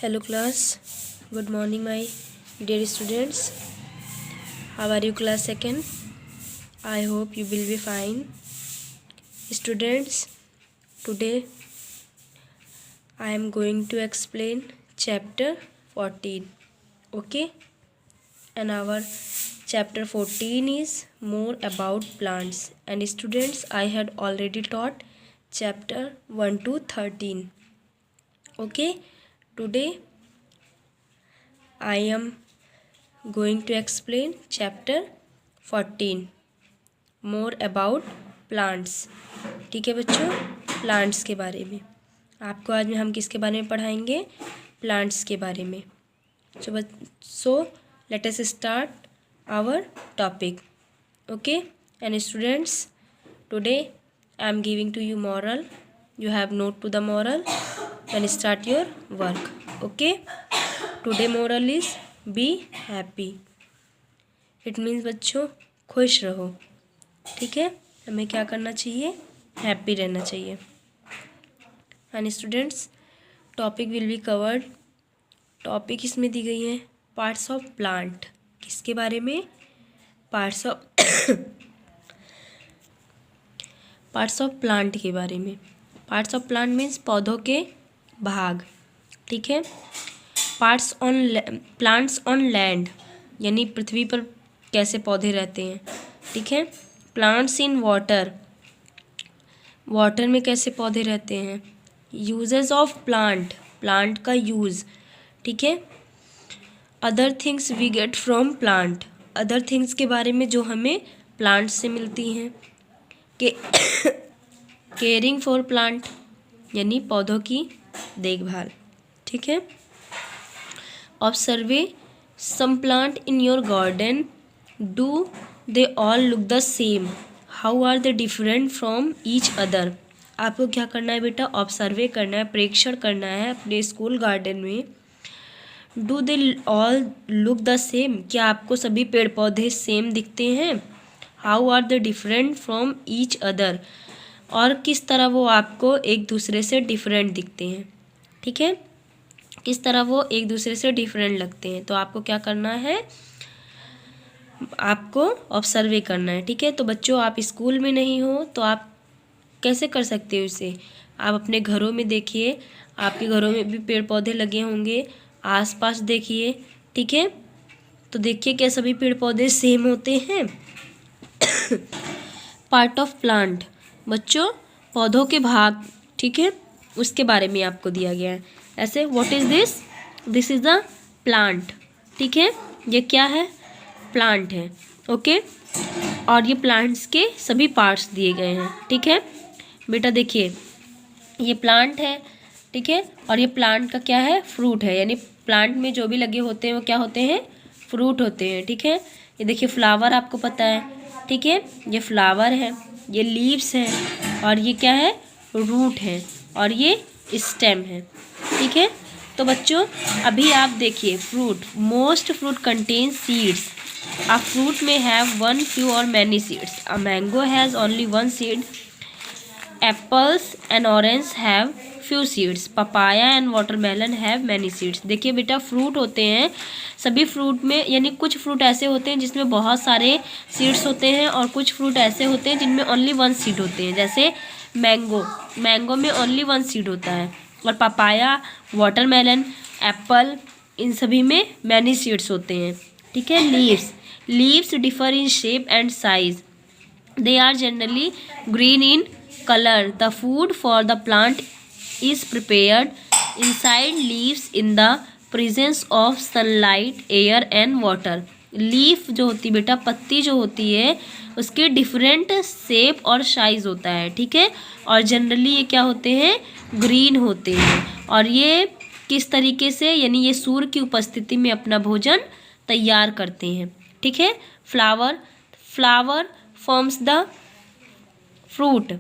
Hello class, good morning my dear students. How are you class second? I hope you will be fine. Students, today I am going to explain chapter 14. Okay? And our chapter 14 is more about plants. And students, I had already taught chapter 1 to 13. Okay? Today I am going to explain chapter 14 more about plants. ठीक है बच्चों, plants के बारे में आपको आज में हम किसके बारे में पढ़ाएंगे? प्लांट्स के बारे में. So let us start our topic. Okay and students, today I am giving to you moral. You have note to the moral and start your work. Okay, today moral is be happy. It means बच्चों खुश रहो. ठीक है, हमें क्या करना चाहिए? Happy रहना चाहिए. And students, topic will be covered. Topic इसमें दी गई है पार्ट्स ऑफ प्लांट. किसके बारे में? पार्ट्स ऑफ प्लांट के बारे में. पार्ट्स ऑफ प्लांट मीन्स पौधों के भाग. ठीक है. प्लांट्स ऑन लैंड यानी पृथ्वी पर कैसे पौधे रहते हैं. ठीक है. प्लांट्स इन वाटर, वाटर में कैसे पौधे रहते हैं. यूजेस ऑफ प्लांट, प्लांट का यूज़. ठीक है. Other things we get from plant, other things के बारे में जो हमें प्लांट से मिलती हैं. केयरिंग फॉर प्लांट यानी पौधों की देखभाल. ठीक है. Observe some plant in your garden. Do they all look the same? How are they different from each other? आपको क्या करना है बेटा? ऑब्जर्वे करना है, प्रेक्षण करना है अपने स्कूल गार्डन में. Do they all look the same? क्या आपको सभी पेड़ पौधे सेम दिखते हैं? How are they different from each other? और किस तरह वो आपको एक दूसरे से डिफरेंट दिखते हैं. ठीक है, किस तरह वो एक दूसरे से डिफरेंट लगते हैं. तो आपको क्या करना है? आपको ऑब्जर्वे करना है. ठीक है. तो बच्चों, आप स्कूल में नहीं हो तो आप कैसे कर सकते हो इसे? आप अपने घरों में देखिए, आपके घरों में भी पेड़ पौधे लगे होंगे. आसपास देखिए. ठीक है. तो देखिए क्या सभी पेड़ पौधे सेम होते हैं? पार्ट ऑफ प्लांट बच्चों पौधों के भाग. ठीक है, उसके बारे में आपको दिया गया है. ऐसे what is this? This is the plant. ठीक है, ये क्या है? प्लांट है. ओके. और ये प्लांट्स के सभी पार्ट्स दिए गए हैं. ठीक है बेटा, देखिए ये प्लांट है. ठीक है. और ये प्लांट का क्या है? फ्रूट है. यानी प्लांट में जो भी लगे होते हैं वो क्या होते हैं? फ्रूट होते हैं. ठीक है. ये देखिए फ्लावर, आपको पता है. ठीक है, ये फ्लावर है, ये लीव्स हैं, और ये क्या है? रूट है, और ये स्टेम है. ठीक है. तो बच्चों अभी आप देखिए fruit. Most fruit contain seeds. A fruit में हैव वन, फ्यू और many seeds. A mango has only one seed. Apples and orange have few seeds. Papaya and watermelon have many seeds. देखिए बेटा, फ्रूट होते हैं सभी fruit में, यानी कुछ फ्रूट ऐसे होते हैं जिसमें बहुत सारे सीड्स होते हैं, और कुछ फ्रूट ऐसे होते हैं जिनमें ओनली वन सीड होते हैं. जैसे मैंगो में ओनली वन सीड होता है. और पपाया, वाटरमेलन, एप्पल, इन सभी में मैनी सीड्स होते हैं. ठीक है. Leaves differ in shape and size. They are generally green in colour. The food for the plant is prepared inside leaves in the presence of sunlight, air and water. Leaf जो होती है बेटा, पत्ती जो होती है, उसके डिफरेंट शेप और साइज होता है. ठीक है. और जनरली ये क्या होते हैं? ग्रीन होते हैं. और ये किस तरीके से? यानी ये सूर्य की उपस्थिति में अपना भोजन तैयार करते हैं. ठीक है. Flower forms the fruit.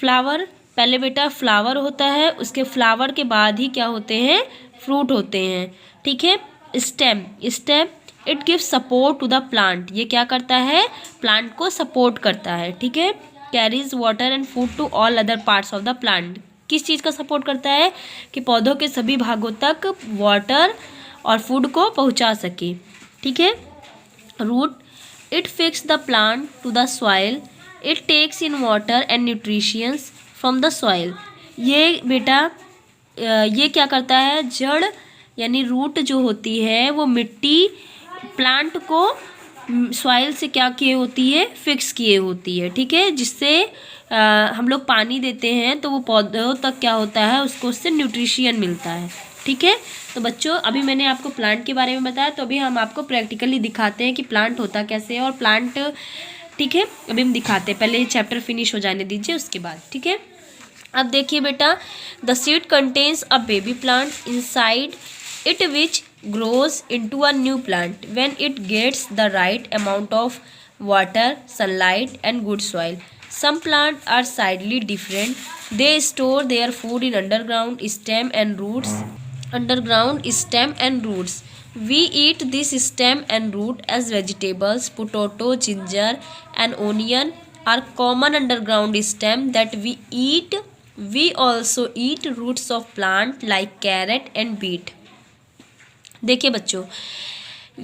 Flower पहले बेटा फ्लावर होता है, उसके फ्लावर के बाद ही क्या होते हैं? फ्रूट होते हैं. ठीक है. Stem it gives support to the plant. ये क्या करता है? प्लांट को सपोर्ट करता है. ठीक है. Carries water and food to all other parts of the plant. किस चीज़ का सपोर्ट करता है? कि पौधों के सभी भागों तक वाटर और फूड को पहुंचा सके। ठीक है। Root, it fix the plant to the soil, it takes in water and nutritions from the soil. ये बेटा ये क्या करता है? जड़ यानी रूट जो होती है वो मिट्टी प्लांट को सॉइल से क्या किए होती है? फिक्स किए होती है। ठीक है। जिससे हम लोग पानी देते हैं तो वो पौधों तक क्या होता है? उसको उससे न्यूट्रिशन मिलता है। ठीक है। तो बच्चों अभी मैंने आपको प्लांट के बारे में बताया, तो अभी हम आपको प्रैक्टिकली दिखाते हैं कि प्लांट होता कैसे है और प्लांट, ठीक है, अभी हम दिखाते हैं। पहले ये चैप्टर फिनिश हो जाने दीजिए उसके बाद। ठीक है। अब देखिए बेटा, the seed contains a baby plant inside it which grows into a new plant when it gets the right amount of water, sunlight and good soil. Some plants are slightly different. They store their food in underground stem and roots. We eat this stem and root as vegetables. Potato, ginger and onion are common underground stem that we eat. We also eat roots of plant like carrot and beet. देखिए बच्चों,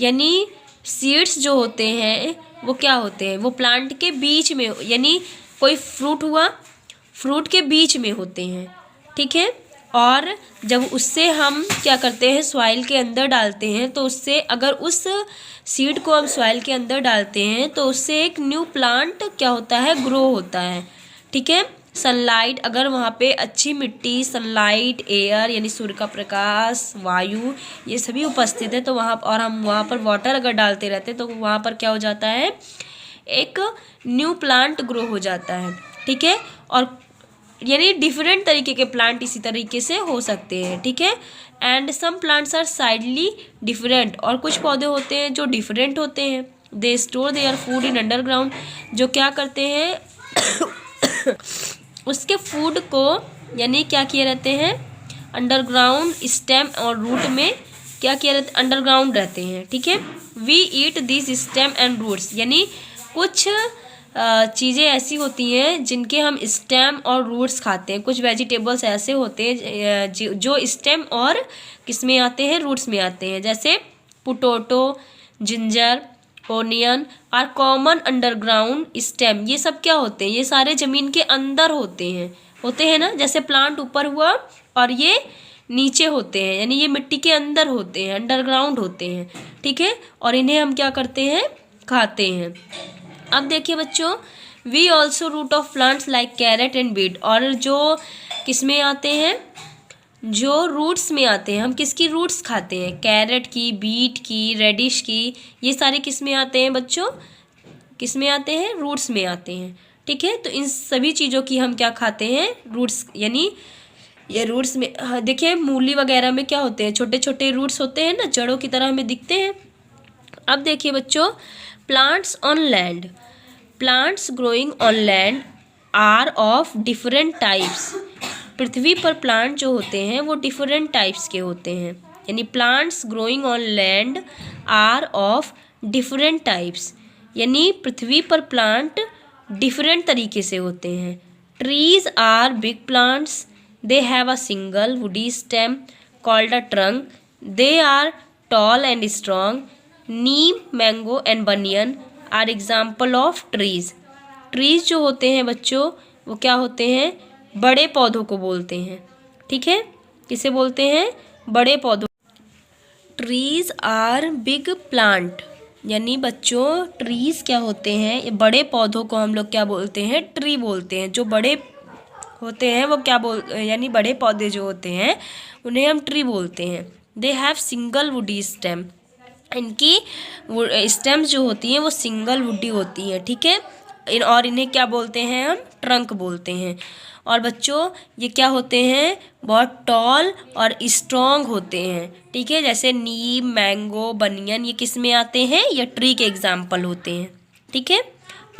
यानी seeds जो होते हैं वो क्या होते हैं? वो प्लांट के बीच में, यानी कोई फ्रूट हुआ, फ्रूट के बीच में होते हैं। ठीक है। और जब उससे हम क्या करते हैं? सॉइल के अंदर डालते हैं, तो उससे अगर उस सीड को हम सॉइल के अंदर डालते हैं तो उससे एक न्यू प्लांट क्या होता है? ग्रो होता है। ठीक है। सनलाइट, अगर वहाँ पे अच्छी मिट्टी, सनलाइट, एयर यानी सूर्य का प्रकाश, वायु, ये सभी उपस्थित है तो वहाँ, और हम वहाँ पर वाटर अगर डालते रहते हैं तो वहाँ पर क्या हो जाता है? एक न्यू प्लांट ग्रो हो जाता है। ठीक है। और यानी डिफरेंट तरीके के प्लांट इसी तरीके से हो सकते हैं। ठीक है। And some plants are sidely different, और कुछ पौधे होते हैं जो डिफरेंट होते हैं। They store their food in underground, जो क्या करते हैं? उसके फूड को यानी क्या किए रहते हैं? अंडरग्राउंड स्टेम और रूट में क्या किया रहता? अंडरग्राउंड रहते हैं। ठीक है। We eat this stem and roots, यानी कुछ चीज़ें ऐसी होती हैं जिनके हम स्टेम और रूट्स खाते हैं। कुछ वेजिटेबल्स ऐसे होते हैं जो स्टेम और किस में आते हैं? रूट्स में आते हैं। जैसे potato, ginger, onion are common underground stem. ये सब क्या होते हैं? ये सारे ज़मीन के अंदर होते हैं ना। जैसे प्लांट ऊपर हुआ और ये नीचे होते हैं, यानी ये मिट्टी के अंदर होते हैं, अंडरग्राउंड होते हैं। ठीक है। और इन्हें हम क्या करते हैं? खाते हैं। अब देखिए बच्चों, we also root of plants like carrot and beet, और जो किस में आते हैं? जो रूट्स में आते हैं। हम किसकी रूट्स खाते हैं? कैरेट की, बीट की, रेडिश की, ये सारे किस में आते हैं बच्चों? किस में आते हैं? रूट्स में आते हैं। ठीक है। तो इन सभी चीज़ों की हम क्या खाते हैं? रूट्स, यानी ये रूट्स में, हाँ देखिए मूली वगैरह में क्या होते हैं? छोटे छोटे रूट्स होते हैं ना, जड़ों की तरह हमें दिखते हैं। अब देखिए बच्चों, plants on land, plants growing on land are of different types. पृथ्वी पर प्लांट जो होते हैं वो डिफरेंट टाइप्स के होते हैं, यानी plants growing on land are of different types, यानी पृथ्वी पर प्लांट डिफरेंट तरीके से होते हैं। Trees are big plants, they have a single woody stem called a trunk, they are tall and strong. Neem, mango and banyan are example of trees. Trees जो होते हैं बच्चों वो क्या होते हैं? बड़े पौधों को बोलते हैं। ठीक है। किसे बोलते हैं? बड़े पौधों। ट्रीज आर बिग प्लांट, यानी बच्चों ट्रीज क्या होते हैं? ये बड़े पौधों को हम लोग क्या बोलते हैं? ट्री बोलते हैं। जो बड़े होते हैं वो क्या यानी बड़े पौधे जो होते हैं उन्हें हम ट्री बोलते हैं। They have single woody stem, इनकी स्टेम्स जो होती हैं वो सिंगल वुडी होती हैं। ठीक है। और इन्हें क्या बोलते हैं? हम ट्रंक बोलते हैं। और बच्चों ये क्या होते हैं? बहुत टॉल और स्ट्रॉन्ग होते हैं। ठीक है। जैसे नीम, मैंगो, बनियन ये किस में आते हैं? ये ट्री के एग्जाम्पल होते हैं। ठीक है।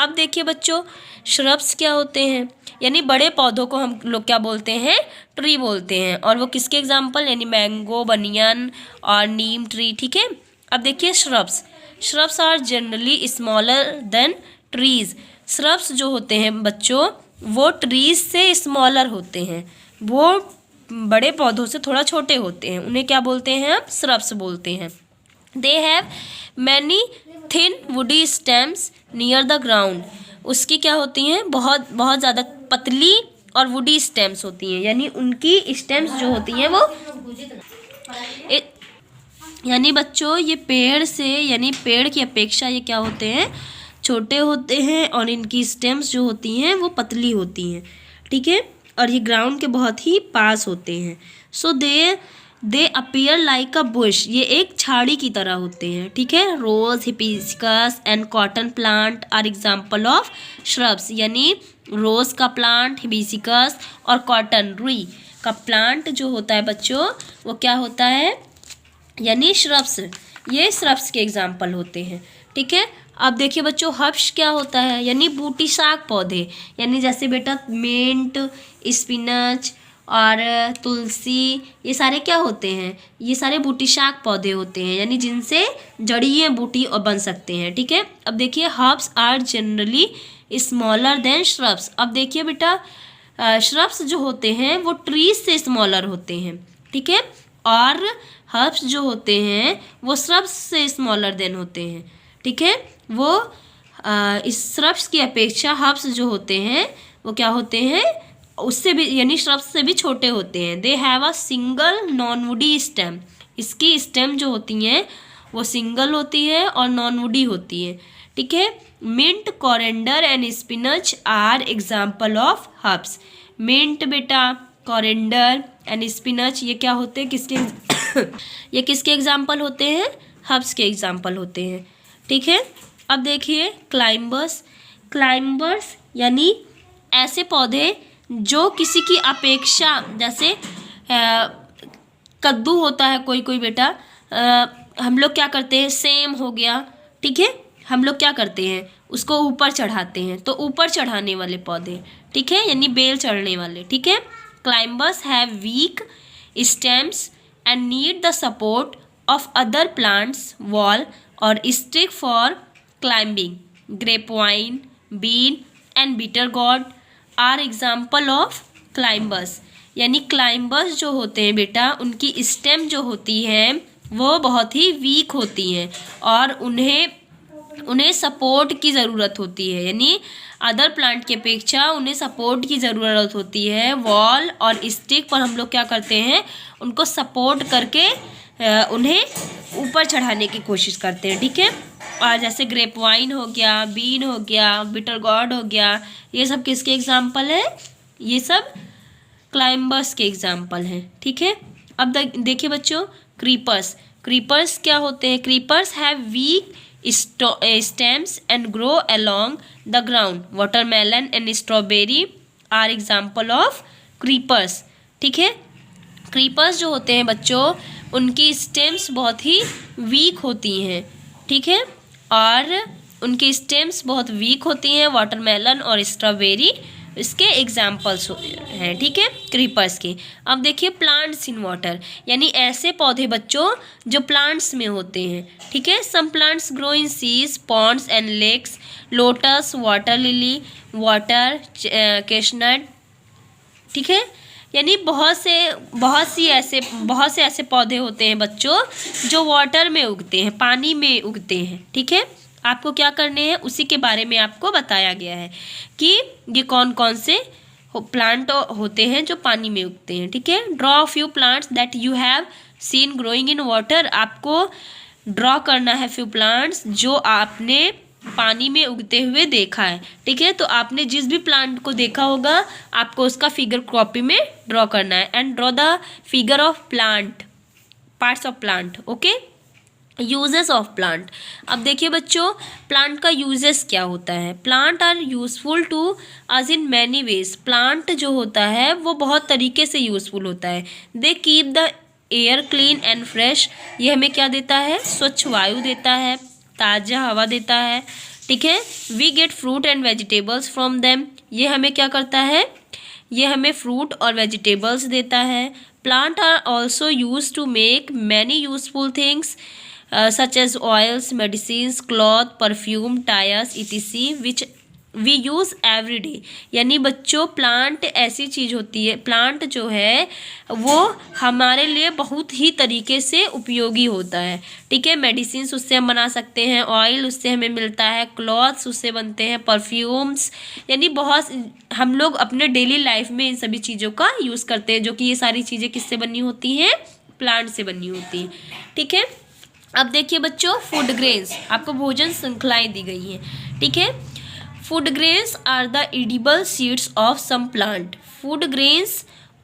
अब देखिए बच्चों, श्रब्स क्या होते हैं? यानी बड़े पौधों को हम लोग क्या बोलते हैं? ट्री बोलते हैं। और वो किसके एग्जाम्पल? यानी मैंगो, बनियन और नीम ट्री। ठीक है। अब देखिए shrubs are generally smaller than trees. Shrubs जो होते हैं बच्चों वो ट्रीज से स्मॉलर होते हैं, वो बड़े पौधों से थोड़ा छोटे होते हैं, उन्हें क्या बोलते हैं हम? श्रब्स बोलते हैं। They have many thin woody stems near the ground. उसकी क्या होती हैं? बहुत बहुत ज़्यादा पतली और वुडी स्टेम्स होती हैं, यानी उनकी स्टेम्स जो होती हैं वो यानी बच्चों ये पेड़ से, यानी पेड़ की अपेक्षा ये क्या होते हैं? छोटे होते हैं और इनकी स्टेम्स जो होती हैं वो पतली होती हैं, ठीक है, और ये ग्राउंड के बहुत ही पास होते हैं। So they appear like a bush, ये एक झाड़ी की तरह होते हैं, ठीक है। Rose, hibiscus and cotton plant are example of shrubs, यानी रोज का प्लांट, हिबिस्कस और कॉटन, रुई का प्लांट जो होता है बच्चों वो क्या होता है? यानी श्रब्स, ये श्रब्स के एग्जाम्पल होते हैं, ठीक है। अब देखिए बच्चों हर्ब्स क्या होता है? यानी बूटी शाक पौधे, यानी जैसे बेटा मिंट, स्पिनच और तुलसी, ये सारे क्या होते हैं? ये सारे बूटी शाक पौधे होते हैं, यानी जिनसे जड़ियाँ बूटी और बन सकते हैं, ठीक है। अब देखिए herbs are generally smaller than shrubs. अब देखिए बेटा श्रब्स जो होते हैं वो ट्रीज से स्मॉलर होते हैं, ठीक है, और हर्ब्स जो होते हैं वो श्रब्स से स्मॉलर देन होते हैं, ठीक है। वो इस श्रब्स की अपेक्षा हर्ब्स जो होते हैं वो क्या होते हैं? उससे भी, यानी श्रब्स से भी छोटे होते हैं। दे have a single non woody stem, इसकी स्टेम जो होती हैं वो सिंगल होती है और नॉन वुडी होती है, ठीक है। Mint, coriander and spinach are example of herbs. Mint बेटा, कोरिएंडर एंड स्पिनच ये क्या होते हैं? किसके ये किसके एग्जाम्पल होते हैं? हर्ब्स के एग्जाम्पल होते हैं, ठीक है। अब देखिए क्लाइंबर्स, क्लाइंबर्स यानी ऐसे पौधे जो किसी की अपेक्षा, जैसे कद्दू होता है कोई कोई बेटा, हम लोग क्या करते हैं? सेम हो गया, ठीक है, हम लोग क्या करते हैं? उसको ऊपर चढ़ाते हैं, तो ऊपर चढ़ाने वाले पौधे, ठीक है, यानी बेल चढ़ने वाले, ठीक है। Climbers have week stems and need the support of other plants, wall or stick for climbing. Grapevine, bean and bitter gourd are example of climbers. यानी climbers जो होते हैं बेटा उनकी स्टेम जो होती है वो बहुत ही वीक होती हैं और उन्हें सपोर्ट की ज़रूरत होती है, यानी अदर प्लांट की अपेक्षा उन्हें सपोर्ट की ज़रूरत होती है। वॉल और स्टिक पर हम लोग क्या करते हैं? उनको सपोर्ट करके उन्हें ऊपर चढ़ाने की कोशिश करते हैं, ठीक है। और जैसे ग्रेप वाइन हो गया, बीन हो गया, बिटर गॉर्ड हो गया, ये सब किसके एग्जाम्पल है? ये सब क्लाइंबर्स के एग्जाम्पल हैं, ठीक है। अब देखिए बच्चों क्रीपर्स, क्रीपर्स क्या होते हैं? Creepers have week stems and grow along the ground. Watermelon and strawberry are example of creepers, ठीक है। creepers जो होते हैं बच्चों उनकी stems बहुत ही वीक होती हैं, ठीक है, और उनकी stems बहुत वीक होती हैं। वाटरमेलन और स्ट्रॉबेरी इसके एग्जाम्पल्स हैं, ठीक है, क्रीपर्स के। अब देखिए प्लांट्स इन वाटर, यानी ऐसे पौधे बच्चों जो प्लांट्स में होते हैं, ठीक है। Some plants grow in seas, ponds and lakes, lotus, water lily, water chestnut, ठीक है। यानी बहुत से ऐसे पौधे होते हैं बच्चों जो वाटर में उगते हैं, पानी में उगते हैं, ठीक है। आपको क्या करने हैं उसी के बारे में आपको बताया गया है कि ये कौन कौन से प्लांट होते हैं जो पानी में उगते हैं, ठीक है। Draw few plants that you have seen growing in water, आपको ड्रॉ करना है फ्यू प्लांट्स जो आपने पानी में उगते हुए देखा है, ठीक है। तो आपने जिस भी प्लांट को देखा होगा आपको उसका फिगर कॉपी में ड्रॉ करना है। And draw the figure of plant, parts of plant, okay. Uses of plant, अब देखिए बच्चों प्लांट का यूजेस क्या होता है। Plant are useful to us in many ways, plant जो होता है वो बहुत तरीके से यूजफुल होता है। They keep the air clean and fresh, ये हमें क्या देता है? स्वच्छ वायु देता है, ताज़ा हवा देता है, ठीक है। We get fruit and vegetables from them, ये हमें क्या करता है? ये हमें फ्रूट और वेजिटेबल्स देता है। Plant are also use to make many useful things such as oils, medicines, cloth, perfume, tires, etc., which we use every day. यानी बच्चों प्लांट ऐसी चीज़ होती है, प्लांट जो है वो हमारे लिए बहुत ही तरीके से उपयोगी होता है, ठीक है। मेडिसिन्स उससे हम बना सकते हैं, ऑयल उससे हमें मिलता है, क्लॉथ्स उससे बनते हैं, परफ्यूम्स, यानी बहुत हम लोग अपने डेली लाइफ में इन सभी चीज़ों का यूज़ करते हैं, जो कि ये सारी चीज़ें किससे बनी होती हैं, प्लांट से बनी होती हैं, ठीक है। अब देखिए बच्चों, फूड ग्रेन्स, आपको भोजन श्रृंखलाएँ दी गई हैं, ठीक है। Food grains are the edible seeds of some plant. Food grains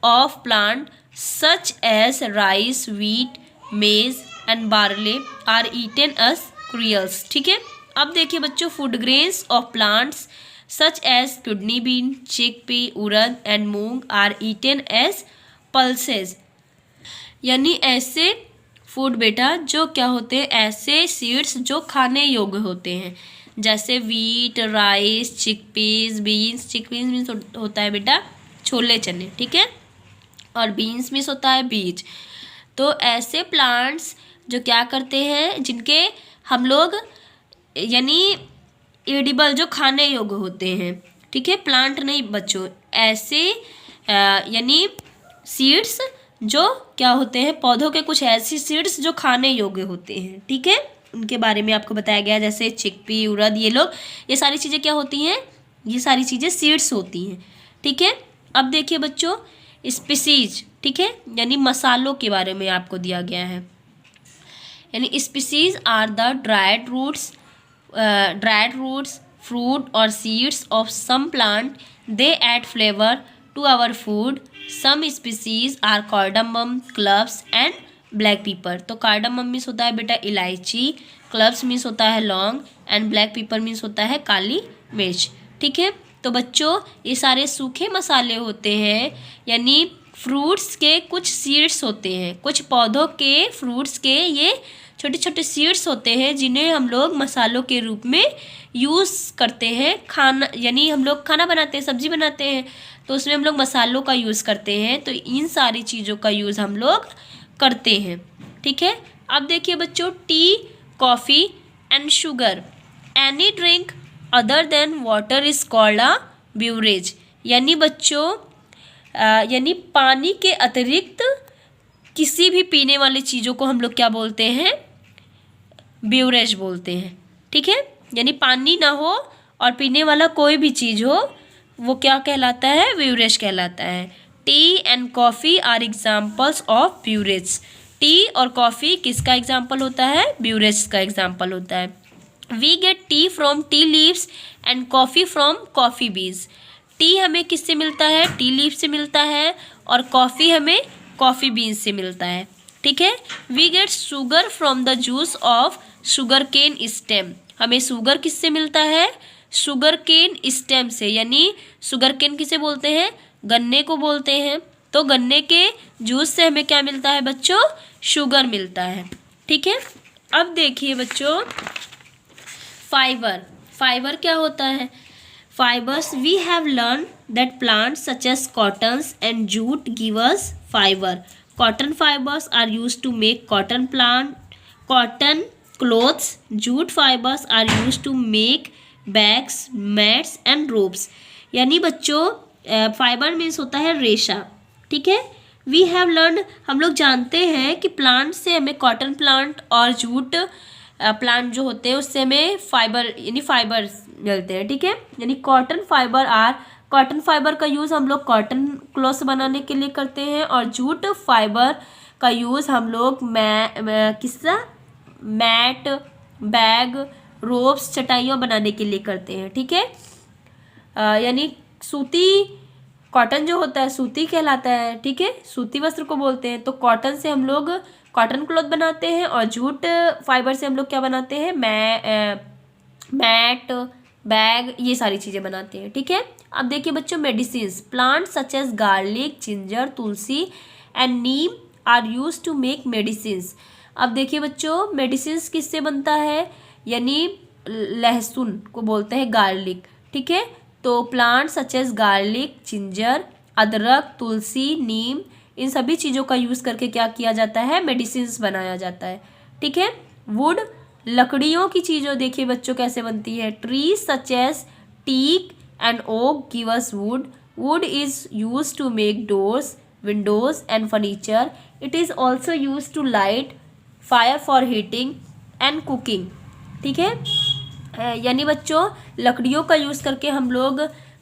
of plant such as rice, wheat, maize and barley are eaten as cereals. ठीक है। अब देखिए बच्चों, food grains of plants such as kidney bean, chickpea, urad and moong are eaten as pulses. यानी ऐसे food बेटा जो क्या होते हैं, ऐसे सीड्स जो खाने योग्य होते हैं, जैसे wheat, rice, chickpeas, beans. Chickpeas means होता है बेटा छोले चने, ठीक है, और बीन्स मीन्स होता है बीज। तो ऐसे प्लांट्स जो क्या करते हैं, जिनके हम लोग यानी एडिबल, जो खाने योग्य होते हैं, ठीक है, प्लांट नहीं बच्चों, ऐसे यानी सीड्स जो क्या होते हैं, पौधों के कुछ ऐसी सीड्स जो खाने योग्य होते हैं, ठीक है, उनके बारे में आपको बताया गया। जैसे चिकपी, उड़द, ये लोग, ये सारी चीज़ें क्या होती हैं, ये सारी चीज़ें सीड्स होती हैं, ठीक है। अब देखिए बच्चों, स्पीसीज, ठीक है, यानी मसालों के बारे में आपको दिया गया है। यानी species are the dried roots, fruit और seeds of some plant, they add flavour to our food. Some species are cardamom, cloves and black pepper. तो कार्डमम मीन्स होता है बेटा इलायची, क्लव्स मीन्स होता है लौंग एंड ब्लैक पीपर मीन्स होता है काली मिर्च, ठीक है। तो बच्चों ये सारे सूखे मसाले होते हैं, यानी फ्रूट्स के कुछ सीड्स होते हैं, कुछ पौधों के फ्रूट्स के ये छोटे छोटे सीड्स होते हैं, जिन्हें हम लोग मसालों के रूप में यूज़ करते हैं। खाना यानी हम लोग खाना बनाते हैं, सब्जी बनाते हैं, तो उसमें हम लोग मसालों का यूज़ करते हैं। तो इन सारी चीज़ों का यूज़ हम लोग करते हैं, ठीक है। अब देखिए बच्चों, tea, coffee and sugar, any drink other than water is called a beverage. यानी बच्चों यानी पानी के अतिरिक्त किसी भी पीने वाली चीज़ों को हम लोग क्या बोलते हैं, ब्यूरेज बोलते हैं, ठीक है। यानी पानी ना हो और पीने वाला कोई भी चीज़ हो, वो क्या कहलाता है, ब्यूरेज कहलाता है। Tea and coffee are examples of beverage. Tea और कॉफ़ी किसका एग्जाम्पल होता है, ब्यूरेज का एग्जाम्पल होता है। We get tea from tea leaves and coffee from coffee बीज। टी हमें किससे मिलता है, टी लीफ से मिलता है, और कॉफ़ी हमें कॉफ़ी बीन्स से मिलता है, ठीक है। We get sugar from the juice of sugar cane stem. हमें शुगर किससे मिलता है, शुगर केन स्टेम से। यानी शुगर केन किसे बोलते हैं, गन्ने को बोलते हैं। तो गन्ने के जूस से हमें क्या मिलता है बच्चों, शुगर मिलता है, ठीक है। अब देखिए बच्चों, फाइबर, फाइबर क्या होता है, fibres, we have learn that plants such as cottons and jute give us fibre. Cotton fibres are used to make cotton clothes. Jute fibres are used to make bags, mats and ropes. यानी बच्चों fibre means होता है रेशा, ठीक है। We have learn, हम लोग जानते हैं कि प्लांट से हमें कॉटन प्लांट और जूट प्लांट जो होते हैं उससे हमें फाइबर यानी फाइबर मिलते हैं, ठीक है। यानी कॉटन फाइबर का यूज़ हम लोग कॉटन क्लॉथ्स बनाने के लिए करते हैं, और जूट फाइबर का यूज़ हम लोग मैट, बैग, रोप्स, चटाइयाँ बनाने के लिए करते हैं, ठीक है। यानी सूती, कॉटन जो होता है सूती कहलाता है, ठीक है, सूती वस्त्र को बोलते हैं। तो कॉटन से हम लोग कॉटन क्लॉथ बनाते हैं, और जूट फाइबर से हम लोग क्या बनाते हैं, मैट, बैग, ये सारी चीज़ें बनाते हैं, ठीक है। अब देखिए बच्चों, medicines, plant such as garlic, ginger, tulsi and neem are use to make medicines. अब देखिए बच्चों, मेडिसिन्स किससे बनता है, यानी लहसुन को बोलते हैं गार्लिक, ठीक है। तो plant such as garlic, ginger, अदरक, तुलसी, नीम, इन सभी चीज़ों का यूज़ करके क्या किया जाता है, मेडिसिन्स बनाया जाता है, ठीक है। वुड, लकड़ियों की चीज़ों देखिए बच्चों कैसे बनती है, tree such as teak and oak give us wood. Wood is used to make doors, windows and furniture. It is also used to light fire for heating and cooking. ठीक है, यानी बच्चों लकड़ियों का यूज़ करके हम लोग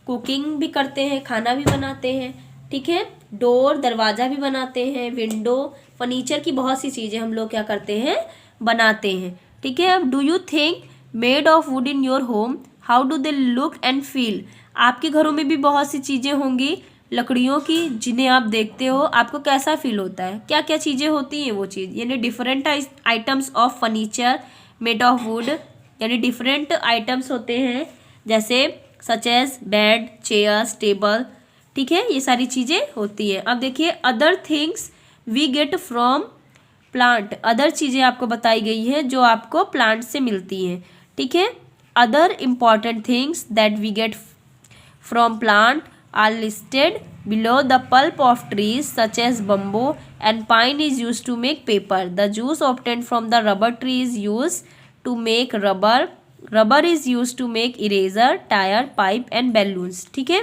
कुकिंग भी करते हैं, खाना भी बनाते हैं। ठीक है, डोर दरवाज़ा भी बनाते हैं, विंडो फर्नीचर की बहुत सी चीज़ें हम लोग क्या करते हैं, बनाते हैं। ठीक है, अब do you think made of would in your home, how do they look and feel. आपके घरों में भी बहुत सी चीज़ें होंगी लकड़ियों की जिन्हें आप देखते हो, आपको कैसा फील होता है, क्या क्या चीज़ें होती हैं वो चीज़, यानी different items of furniture made of wood, यानी डिफरेंट आइटम्स होते हैं जैसे such as bed, chairs, table. ठीक है, ये सारी चीज़ें होती हैं। अब देखिए other things we get from plant, other चीज़ें आपको बताई गई हैं जो आपको प्लांट से मिलती हैं। ठीक है, other important things that we get from plant are listed below. The pulp of trees such as bamboo and pine is used to make paper. The juice obtained from the rubber tree is used to make rubber. Rubber is used to make eraser, tire, pipe and balloons. ठीक है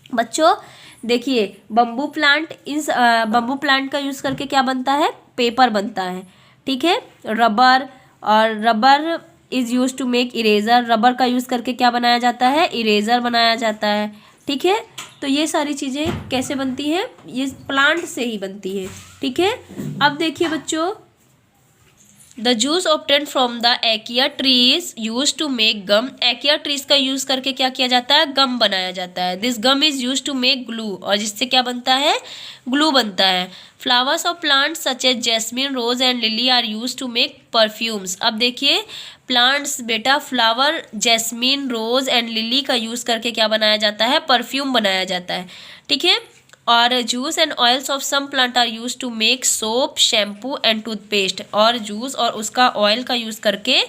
बच्चों, देखिए bamboo plant का use करके क्या बनता है, paper बनता है। ठीक है, रबर, और rubber is use to make eraser, rubber का यूज़ करके क्या बनाया जाता है, इरेज़र बनाया जाता है। ठीक है, तो ये सारी चीज़ें कैसे बनती हैं, ये प्लांट से ही बनती है। ठीक है, अब देखिए बच्चों, the juice obtained from the acacia trees use to make gum, acacia trees का यूज़ करके क्या किया जाता है, गम बनाया जाता है। This gum is use to make glue, और जिससे क्या बनता है, ग्लू बनता है। Flowers of plants such as jasmine, rose and lily are use to make perfumes. अब देखिए प्लांट्स बेटा, flower jasmine, rose and lily का यूज़ करके क्या बनाया जाता है, परफ्यूम बनाया जाता है। ठीक है, और juice and oils of some plant are use to make soap, shampoo and toothpaste, और जूस और उसका ऑयल का यूज़ करके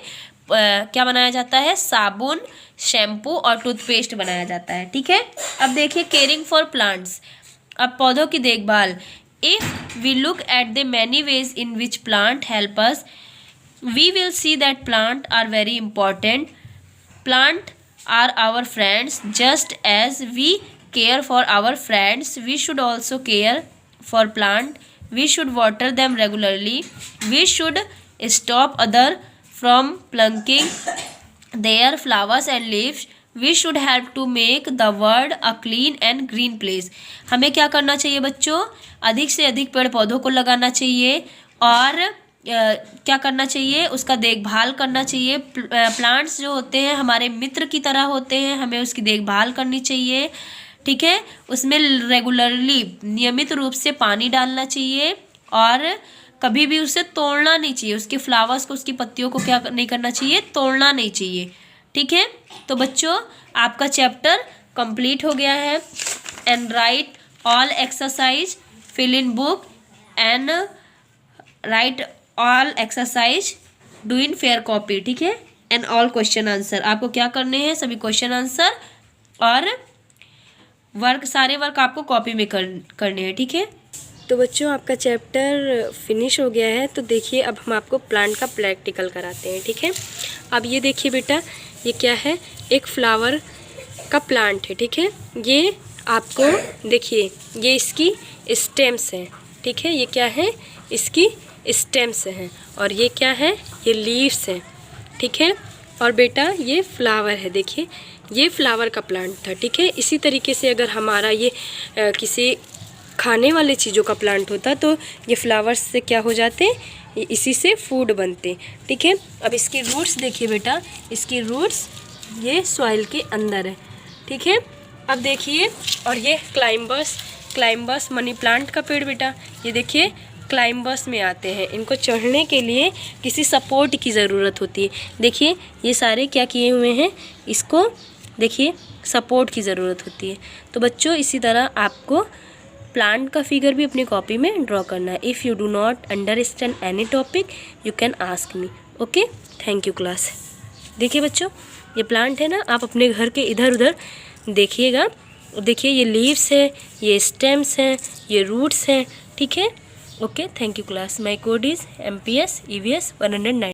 क्या बनाया जाता है, साबुन, शैम्पू और टूथपेस्ट बनाया जाता है। ठीक है, अब देखिए केयरिंग फॉर प्लांट्स, अब पौधों की देखभाल। If we look at the many ways in which plant help us, we will see that plant are very important. Plant are our friends. Just as we care for our friends, we should also care for plant. We should water them regularly. We should stop other from plucking their flowers and leaves. We should help to make the world a clean and green place. हमें क्या करना चाहिए बच्चों, अधिक से अधिक पेड़ पौधों को लगाना चाहिए और क्या करना चाहिए, उसका देखभाल करना चाहिए। प्लांट्स जो होते हैं हमारे मित्र की तरह होते हैं, हमें उसकी देखभाल करनी चाहिए। ठीक है, उसमें रेगुलरली नियमित रूप से पानी डालना चाहिए और कभी भी उसे तोड़ना नहीं चाहिए, उसके फ्लावर्स को, उसकी पत्तियों को क्या नहीं करना चाहिए, तोड़ना नहीं चाहिए। ठीक है, तो बच्चों आपका चैप्टर कंप्लीट हो गया है। And write all exercise, fill in book and write all exercise, do in fair copy. ठीक है, एंड ऑल क्वेश्चन आंसर, आपको क्या करने हैं, सभी क्वेश्चन आंसर और वर्क, सारे वर्क आपको कॉपी में करने हैं। ठीक है, तो बच्चों आपका चैप्टर फिनिश हो गया है। तो देखिए अब हम आपको प्लांट का प्रैक्टिकल कराते हैं। ठीक है, अब ये देखिए बेटा, ये क्या है, एक फ्लावर का प्लांट है। ठीक है, ये आपको देखिए, ये इसकी स्टेम्स हैं। ठीक है, ये क्या है, इसकी स्टेम्स हैं, और ये क्या है, ये लीव्स हैं। ठीक है, और बेटा ये फ्लावर है, देखिए ये फ्लावर का प्लांट था। ठीक है, इसी तरीके से अगर हमारा ये किसी खाने वाले चीज़ों का प्लांट होता तो ये फ्लावर्स से क्या हो जाते, इसी से फूड बनते। ठीक है, अब इसकी रूट्स देखिए बेटा, इसकी रूट्स ये सॉइल के अंदर है। ठीक है, अब देखिए, और ये क्लाइंबर्स मनी प्लांट का पेड़ बेटा, ये देखिए क्लाइंबर्स में आते हैं। इनको चढ़ने के लिए किसी सपोर्ट की ज़रूरत होती है। देखिए ये सारे क्या किए हुए हैं, इसको देखिए सपोर्ट की ज़रूरत होती है। तो बच्चों इसी तरह आपको प्लांट का फिगर भी अपनी कॉपी में ड्रॉ करना है। If you do not understand any topic you can ask me. Okay, thank you class. देखिए बच्चों ये प्लांट है ना, आप अपने घर के इधर उधर देखिएगा। देखिए ये लीव्स है, ये स्टेम्स हैं, ये रूट्स हैं। ठीक है, okay, thank you class. My code is MPS EVS 109।